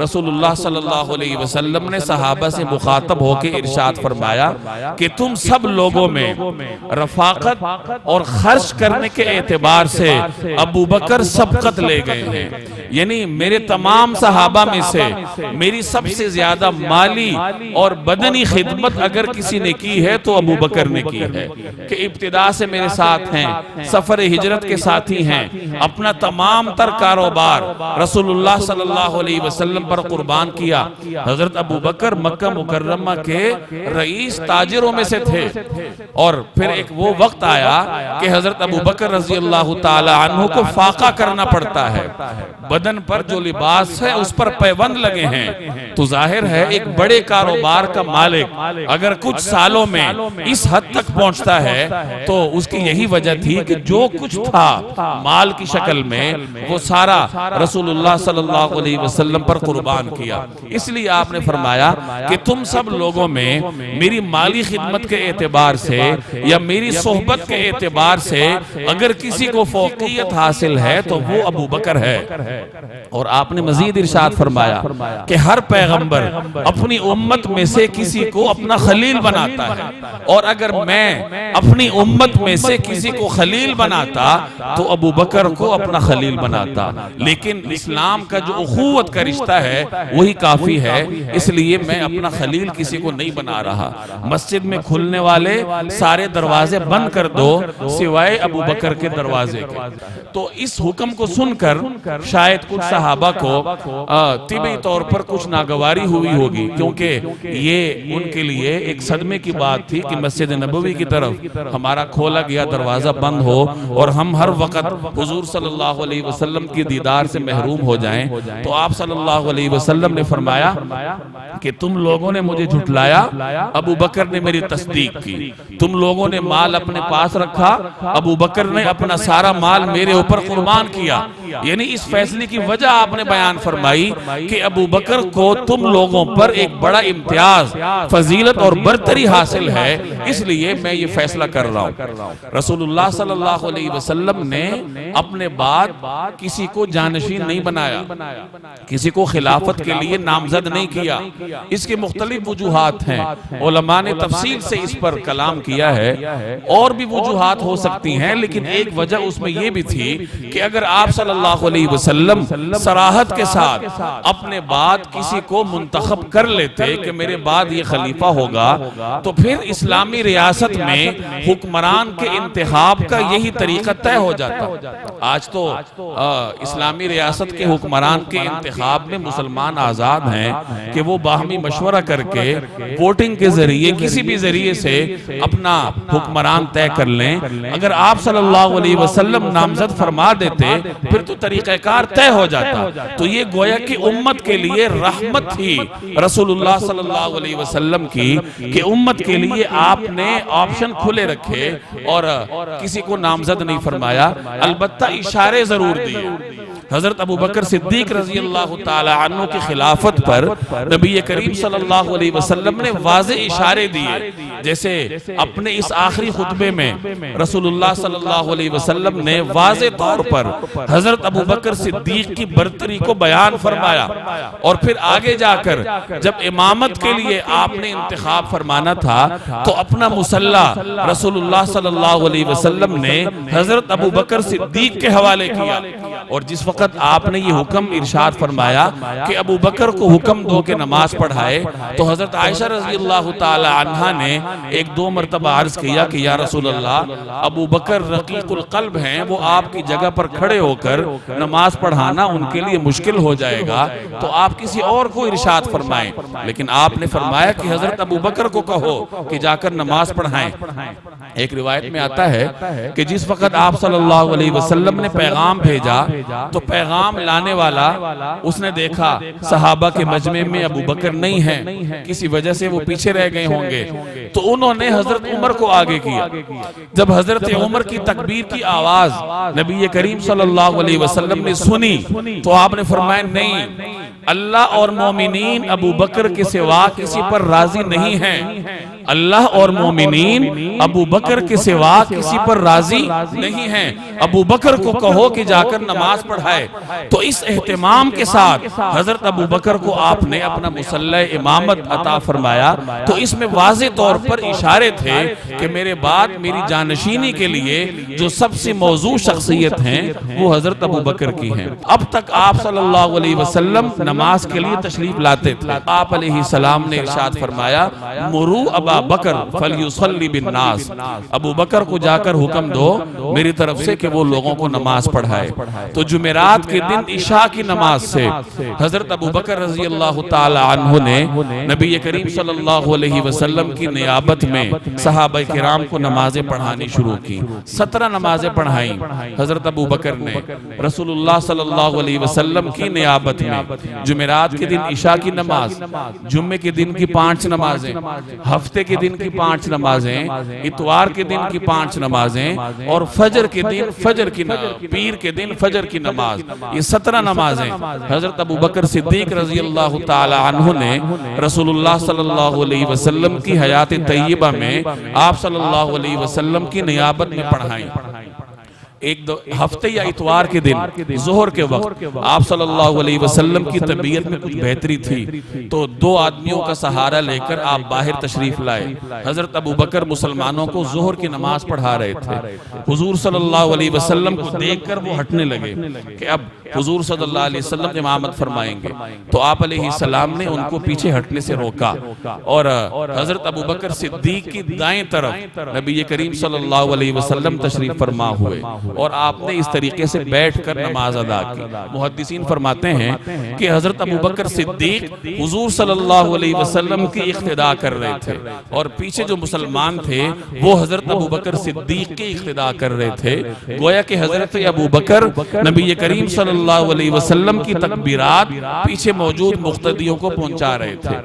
رسول اللہ صلی اللہ علیہ وسلم نے صحابہ سے مخاطب ہو کے ارشاد فرمایا کہ تم سب لوگوں میں رفاقت اور خرچ کرنے کے اعتبار سے ابو بکر سبقت لے گئے ہیں، یعنی میرے تمام صحابہ میں سے میری سب سے زیادہ مالی اور بدنی خدمت اگر کسی نے کی ہے تو ابو بکر نے کی ہے، کہ ابتدا سے میرے ساتھ ہیں، سفر ہجرت کے ساتھی ہیں، اپنا تمام تر کاروبار رسول اللہ صلی اللہ علیہ وسلم پر قربان کیا۔ حضرت ابو بکر مکہ مکرمہ کے رئیس تاجروں میں سے تھے، اور پھر ایک وہ وقت آیا کہ حضرت ابو بکر رضی اللہ تعالی عنہ کو فاقہ کرنا پڑتا ہے، بدن پر جو لباس ہے اس پر پیوند لگے ہیں، تو ظاہر ہے ایک بڑے کاروبار کا مالک اگر کچھ سالوں میں اس حد تک پہنچتا ہے تو اس کی یہی وجہ تھی کہ جو کچھ تھا مال کی شکل میں وہ سارا رسول اللہ صلی اللہ علیہ وسلم پر قربان کیا۔ اس لیے آپ نے فرمایا کہ تم سب لوگوں میں میری مالی خدمت کے اعتبار سے یا میری صحبت کے اعتبار سے اگر کسی کو فوقیت حاصل ہے تو وہ ابو بکر ہے۔ اور آپ نے مزید ارشاد فرمایا کہ ہر پیغمبر اپنی امت میں سے کسی کو اپنا خلیل بناتا ہے، اور اگر میں اپنی امت میں سے کسی کو خلیل بناتا تو ابو بکر کو اپنا خلیل بناتا، لیکن اسلام کا جو اخوت کا رشتہ ہے وہی کافی ہے، اس لیے میں اپنا خلیل کسی کو نہیں بنا رہا۔ مسجد میں کھلنے والے سارے دروازے بند کر دو سوائے ابو بکر کے دروازے کے۔ تو اس حکم کو سن کر شاید کچھ صحابہ کو طبعی طور پر کچھ ناگواری ہوئی ہوگی، کیونکہ یہ ان کے لیے ایک صدمے کی بات تھی کہ مسجد نبوی کی طرف ہمارا کھولا گیا دروازہ بند ہو اور ہم ہر وقت حضور صلی اللہ علیہ وسلم کی دیدار سے محروم ہو جائیں۔ تو آپ صلی اللہ علیہ وسلم نے فرمایا کہ تم لوگوں نے مجھے جھٹلایا، ابو بکر نے میری تصدیق کی، تم لوگوں نے مال اپنے پاس رکھا، ابو بکر نے اپنا سارا مال میرے اوپر قربان کیا۔ یعنی اس فیصلے کی وجہ آپ نے بیان فرمائی کہ ابو بکر کو تم لوگوں پر ایک بڑا امتیاز، فضیلت اور برتری حاصل ہے، اس لیے میں یہ فیصلہ کر رہا ہوں۔ رسول اللہ صلی اللہ علیہ وسلم نے اپنے بعد کسی کو جانشین نہیں بنایا، کسی کو خلافت کے لیے نامزد نہیں کیا۔ اس کے مختلف وجوہات ہیں، علماء نے تفصیل سے اس پر کلام کیا ہے، اور بھی وجوہات ہو سکتی ہیں، لیکن ایک وجہ اس میں یہ بھی تھی کہ اگر آپ صلی اللہ علیہ وسلم صراحت کے ساتھ اپنے بعد کسی کو منتخب کر لیتے کہ میرے بعد یہ خلیفہ ہوگا، تو پھر اسلامی ریاست میں حکمران کے انتخاب کا یہی طریقہ طے ہو جاتا۔ آج تو اسلامی ریاست کے حکمران کے انتخاب میں مسلمان آزاد ہیں کہ وہ باہمی مشورہ کر کے ووٹنگ کے ذریعے کسی بھی ذریعے سے اپنا حکمران طے کر لیں۔ اگر آپ صلی اللہ علیہ وسلم نامزد فرما دیتے پھر تو طریقہ کار طے ہو جاتا۔ تو یہ گویا کہ امت کے لیے رحمت تھی رسول اللہ صلی اللہ علیہ وسلم کی کہ امت کے لیے آپ نے آپشن کھلے رکھے اور کسی کو نامزد نہیں فرمایا، البتہ اشارے ضرور دیے۔ حضرت ابو بکر صدیق رضی اللہ تعالی عنہ کی خلافت پر نبی کریم صلی اللہ علیہ وسلم نے واضح اشارے دیے، جیسے اپنے اس آخری خطبے میں رسول اللہ صلی اللہ علیہ وسلم نے واضح طور پر حضرت ابو بکر صدیق کی برتری کو بیان فرمایا، اور پھر آگے جا کر جب امامت کے لیے آپ نے انتخاب فرمانا تھا تو اپنا مسلح رسول اللہ صلی اللہ علیہ وسلم نے حضرت ابو بکر صدیق کے حوالے کیا۔ اور جس وقت آپ نے یہ حکم ارشاد فرمایا کہ ابو بکر کو حکم دو کہ نماز پڑھائے، تو حضرت عائشہ رضی اللہ تعالی عنہا نے ایک دو مرتبہ عرض کیا کہ یا رسول اللہ، ابو بکر رقیق القلب ہیں، وہ آپ کی جگہ پر کھڑے ہو کر نماز پڑھانا ان کے لیے مشکل ہو جائے گا، تو آپ کسی اور کو ارشاد فرمائیں۔ لیکن آپ نے فرمایا کہ حضرت ابو بکر کو کہو کہ جا کر نماز پڑھائیں۔ ایک روایت میں آتا ہے کہ جس وقت آپ صلی اللہ علیہ وسلم نے پیغام بھیجا تو پیغام لانے والا اس نے دیکھا صحابہ کے مجمع میں ابو بکر نہیں ہیں، کسی وجہ سے وہ پیچھے رہ گئے ہوں گے، تو انہوں نے حضرت عمر کو آگے کیا۔ جب حضرت عمر کی تکبیر کی آواز نبی کریم صلی اللہ علیہ وسلم نے سنی تو آپ نے فرمایا نہیں، اللہ اور مومنین ابو بکر کے سوا کسی پر راضی نہیں ہیں، اللہ اور مومنین ابو بکر کے سوا کسی پر راضی نہیں ہیں، ابو بکر کو کہو کہ جا کر نماز پڑھائے۔ پڑھائے، تو اس اہتمام کے ساتھ حضرت ابو بکر کو آپ نے اپنا مصلی امامت عطا فرمایا۔ تو اس میں واضح طور پر اشارے تھے کہ میرے بعد میری جانشینی کے لیے جو سب سے موضوع شخصیت ہیں وہ حضرت ابو بکر کی ہیں۔ اب تک آپ صلی اللہ علیہ وسلم نماز کے لیے تشریف لاتے تھے۔ آپ علیہ السلام نے ارشاد فرمایا مرو ابا بکر فلیصلی بالناس، ابو بکر کو جا کر حکم دو میری طرف سے کہ وہ لوگوں کو نماز پڑھائے۔ تو جمعرات کے دن عشاء کی نماز سے حضرت ابو بکر رضی اللہ تعالی عنہ نے نبی کریم صلی اللہ علیہ وسلم کی نیابت میں صحابہ کرام کو نمازیں پڑھانی شروع کی۔ 17 نمازیں پڑھائیں حضرت ابو بکر نے رسول اللہ صلی اللہ علیہ وسلم کی نیابت میں۔ جمعرات کے دن عشاء کی نماز، جمعے کے دن کی 5 نمازیں، ہفتے کے دن کی 5 نمازیں، اتوار کے دن کی 5 نمازیں، اور فجر کے دن پیر کے دن فجر کی نماز، یہ 17 نمازیں حضرت ابو بکر صدیق رضی اللہ تعالی عنہ نے رسول اللہ صلی اللہ علیہ وسلم کی حیات طیبہ میں آپ صلی اللہ علیہ وسلم کی نیابت میں پڑھائیں۔ ایک ہفتے یا اتوار کے دن ظہر کے وقت آپ صلی اللہ علیہ وسلم کی طبیعت میں کچھ بہتری تھی تو 2 آدمیوں کا سہارا لے کر آپ باہر تشریف لائے۔ حضرت ابو بکر مسلمانوں کو ظہر کی نماز پڑھا رہے تھے۔ حضور صلی اللہ علیہ وسلم کو دیکھ کر وہ ہٹنے لگے کہ اب حضور صلی اللہ علیہ وسلم امامت فرمائیں گے، تو آپ علیہ السلام نے ان کو پیچھے ہٹنے سے روکا، اور حضرت ابو بکر صدیق کی دائیں طرف نبی کریم صلی اللہ علیہ وسلم تشریف فرما ہوئے، اور آپ نے اس طریقے سے بیٹھ کر نماز ادا کی۔ محدثین فرماتے ہیں کہ حضرت ابو بکر صدیق حضور صلی اللہ علیہ وسلم کی اقتداء کر رہے تھے، اور پیچھے جو مسلمان تھے وہ حضرت ابو بکر صدیق کی اقتداء کر رہے تھے۔ گویا کہ حضرت ابو بکر نبی کریم صلی اللہ علیہ وسلم کی تکبیرات پیچھے موجود مقتدیوں کو پہنچا رہے تھے۔